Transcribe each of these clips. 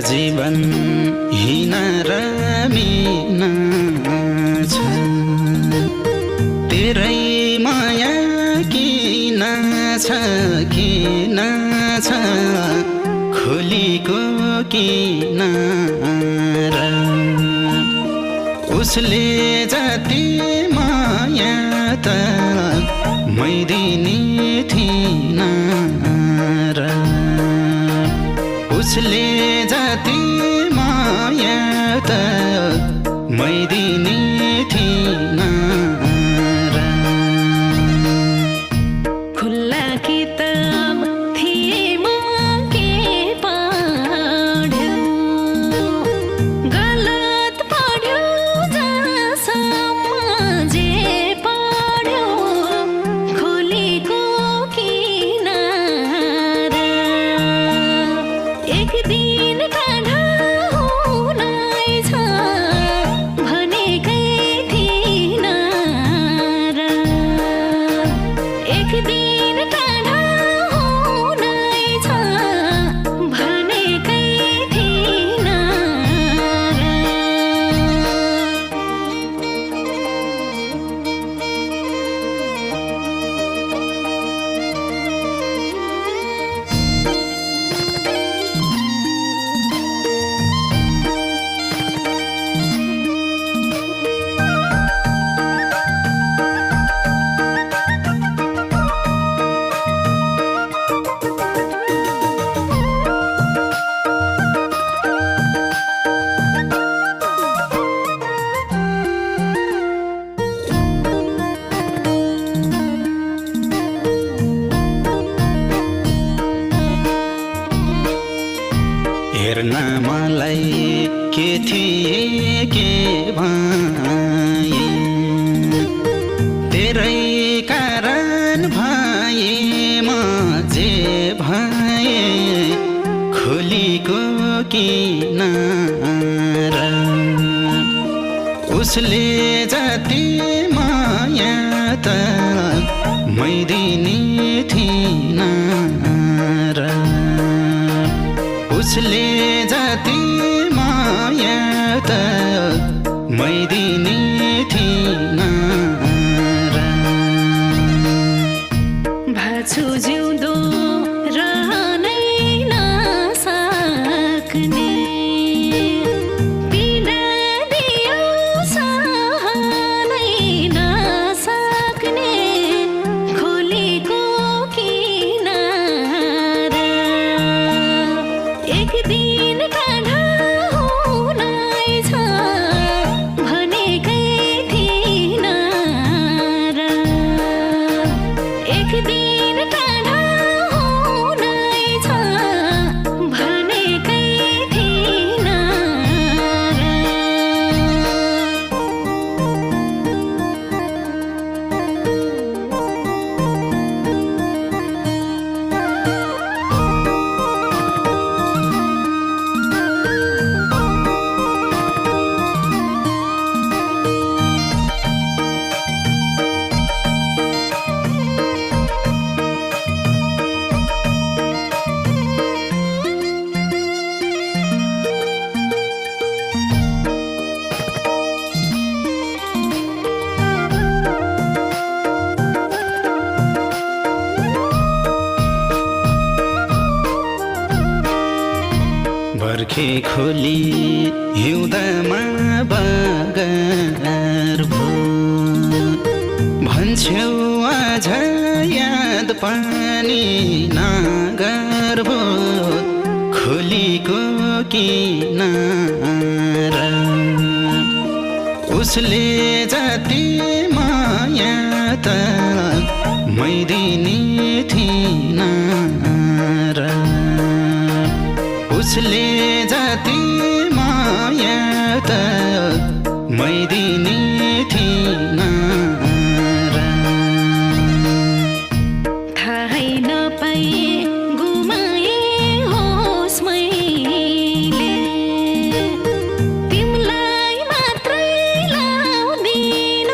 जीवन हिँड र मिन छ तेरै माया किन छ खोलीको किनारा उसले जति माया त मै दिने थिइन र उसले जति माया त मै दिने थिइन र खुल्ला किताब थिए म के पढ्यो गलत पढ्यो जसम्म जे पढ्यो खोलीको किनारा एक दिन टाढा हुनै छ भनेकै थिइन र एक दिन टाढा हुनै छ भनेकै थिइन र हेर्न मलाई के थिए के भए तेरै कारण भए म जे भए खोलीको किनारा उसले जति माया त मै दिने थिइन र उसले जति माया त मै दिने थिइन र भाछु जिउँदो रहनै नसक्ने पीडा दियो सहनै नसक्ने खोलीको किनारा एक दिन टाढा हुनै छ भनेकै थिइन र एक दिन टाढा हुनै छ भनेकै थिइन र बर्खे खोली हिउँदमा बगर भो भन्छौ अझ याद पनि नगर भो खोलीको किनारा उसले जति माया त मै दिने थिइन र उसले जति माया त मै दिने थिइन र थाहै नपाए गुमाए होस मैले तिमलाई मात्रै लाउँदिन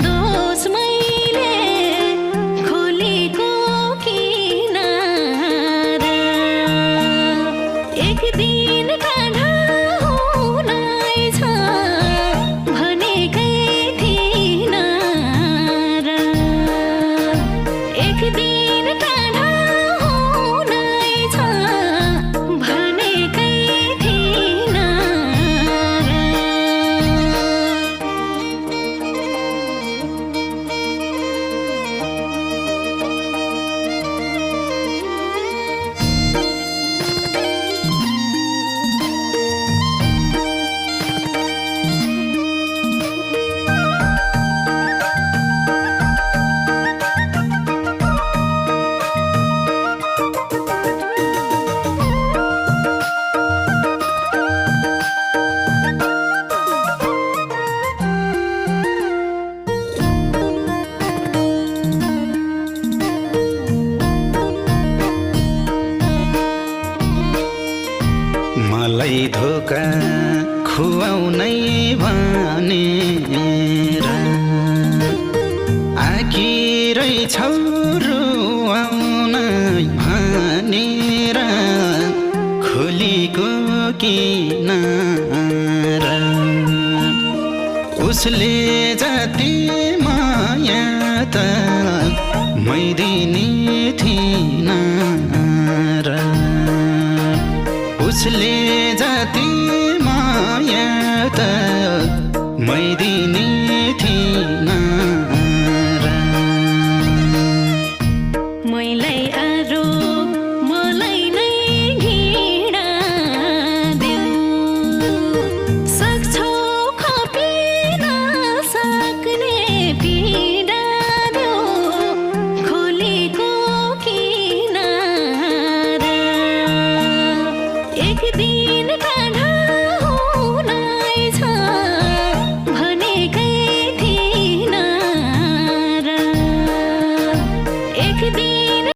दोष मैले खोलीको किनारा एक दिन खुवाउनै भनेर आखिरै रुवाउनै भनेर खोलीको किनारा उसले जति माया त मै दिने थिइन र उसले जति माया त मै दिने थिइन